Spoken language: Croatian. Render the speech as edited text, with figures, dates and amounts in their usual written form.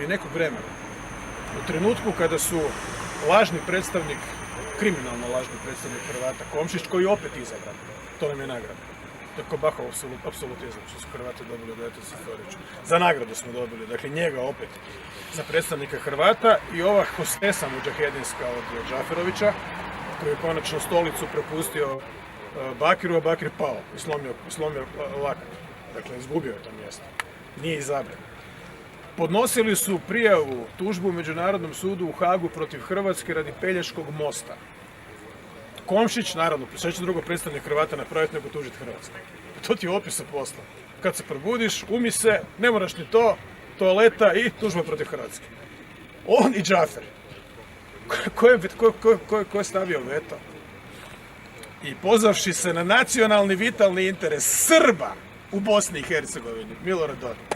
nekog vremena, u trenutku kada su lažni predstavnik, kriminalno lažni predstavnik Hrvata Komšić, koji je opet izabran, to nam je nagrada. To je ko Bahov apsolutizam, što su Hrvati dobili od Ete Seferića. Za nagradu smo dobili, dakle njega opet za predstavnika Hrvata i ova hostesa mudžahedinska od Džaferovića, koji je konačno stolicu prepustio Bakiru, a Bakir pao i slomio lakat. Dakle, izgubio je to mjesto. Nije izabran. Podnosili su prijavu, tužbu u Međunarodnom sudu u Hagu protiv Hrvatske radi Pelješkog mosta. Komšić, naravno, sve će drugo predstavnik Hrvata napraviti nego tužiti Hrvatsku. To ti je opis posla. Kad se probudiš, umi se, ne moraš ni to, toaleta i tužba protiv Hrvatske. On i Džafer. Ko je stavio veto? I pozavši se na nacionalni vitalni interes Srba u Bosni i Hercegovini, Milorad Dodik.